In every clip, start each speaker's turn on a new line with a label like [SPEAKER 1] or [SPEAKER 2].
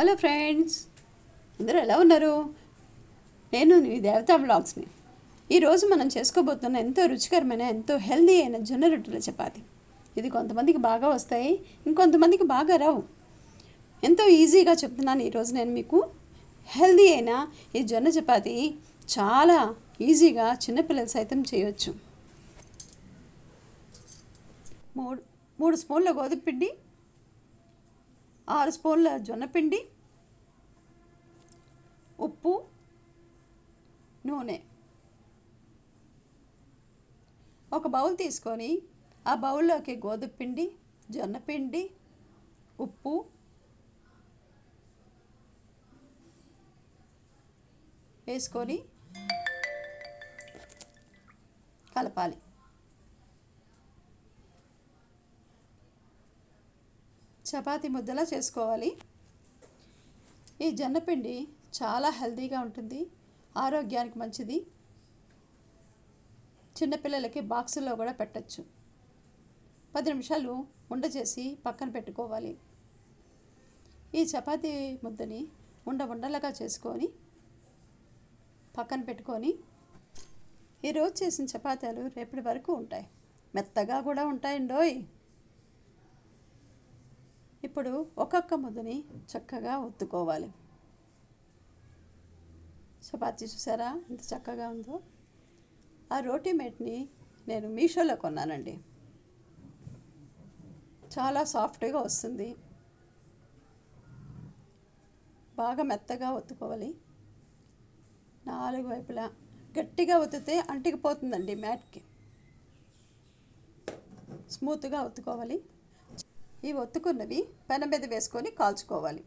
[SPEAKER 1] Hello friends, అందరూ ఎలా ఉన్నారు? నేను మీ దేవతా బ్లాగ్స్ని. ఈరోజు మనం చేసుకోబోతున్న ఎంతో రుచికరమైన ఎంతో హెల్దీ అయిన జొన్న రొట్టెల చపాతి. ఇది కొంతమందికి బాగా వస్తాయి, ఇంకొంతమందికి బాగా రావు. ఎంతో ఈజీగా చెప్తున్నాను ఈరోజు నేను మీకు. హెల్దీ అయిన ఈ జొన్న చపాతి చాలా ఈజీగా చిన్నపిల్లలు సైతం చేయొచ్చు. మూడు స్పూన్ల గోధుమ పిండి, 6 స్పూన్ల జొన్నపిండి, ఉప్పు, నూనె. ఒక బౌల్ తీసుకొని ఆ బౌల్లోకి గోధుమ పిండి, జొన్నపిండి, ఉప్పు, వేసుకొని కలపాలి. చపాతీ ముద్దలా చేసుకోవాలి. ఈ జొన్నపిండి చాలా హెల్తీగా ఉంటుంది, ఆరోగ్యానికి మంచిది. చిన్నపిల్లలకి బాక్సుల్లో కూడా పెట్టచ్చు. 10 నిమిషాలు ఉండ చేసి పక్కన పెట్టుకోవాలి. ఈ చపాతీ ముద్దని ఉండలుగా చేసుకొని పక్కన పెట్టుకొని ఈరోజు చేసిన చపాతీలు రేపటి వరకు ఉంటాయి, మెత్తగా కూడా ఉంటాయండోయ్. ఇప్పుడు ఒక్కొక్క ముద్దని చక్కగా ఒత్తుకోవాలి. చపాతీ చూసారా ఎంత చక్కగా ఉందో? ఆ రోటీ మేట్ని నేను మీషోలో కొన్నానండి. చాలా సాఫ్ట్గా వస్తుంది. బాగా మెత్తగా ఒత్తుకోవాలి. 4 వైపులా గట్టిగా ఒత్తితే అంటికిపోతుందండి మ్యాట్కి. స్మూత్గా ఒత్తుకోవాలి. ఈ ఒత్తుకున్నవి పెనం మీద వేసుకొని కాల్చుకోవాలి.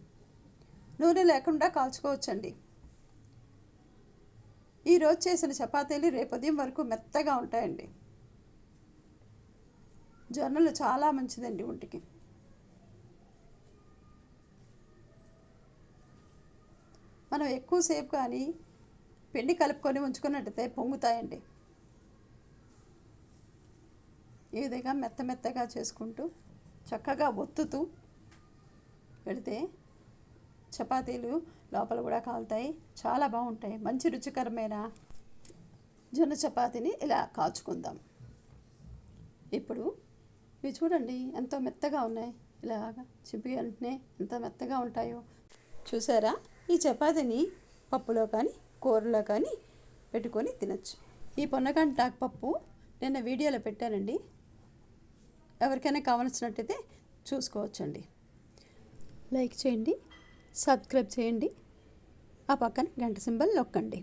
[SPEAKER 1] నూనె లేకుండా కాల్చుకోవచ్చండి. ఈరోజు చేసిన చపాతీలు రేపు ఉదయం వరకు మెత్తగా ఉంటాయండి. జొన్నలు చాలా మంచిదండి ఒంటికి. మనం ఎక్కువసేపు కానీ పిండి కలుపుకొని ఉంచుకున్నట్టయితే పొంగుతాయండి. ఈ విధంగా మెత్తగా చేసుకుంటూ చక్కగా ఒత్తుతూ వెళితే చపాతీలు లోపల కూడా కాలుతాయి, చాలా బాగుంటాయి. మంచి రుచికరమైన జొన్న చపాతీని ఇలా కాల్చుకుందాం. ఇప్పుడు ఇవి చూడండి ఎంతో మెత్తగా ఉన్నాయి. ఇలాగా చింపి వెంటనే ఎంత మెత్తగా ఉంటాయో చూసారా? ఈ చపాతీని పప్పులో కానీ కూరలో కానీ పెట్టుకొని తినచ్చు. ఈ పొన్నగంటాకు పప్పు నిన్న వీడియోలో పెట్టానండి, ఎవరికైనా కావాల్సినట్టయితే చూసుకోవచ్చండి. లైక్ చేయండి, సబ్స్క్రైబ్ చేయండి, ఆ పక్కన గంట సింబల్ నొక్కండి.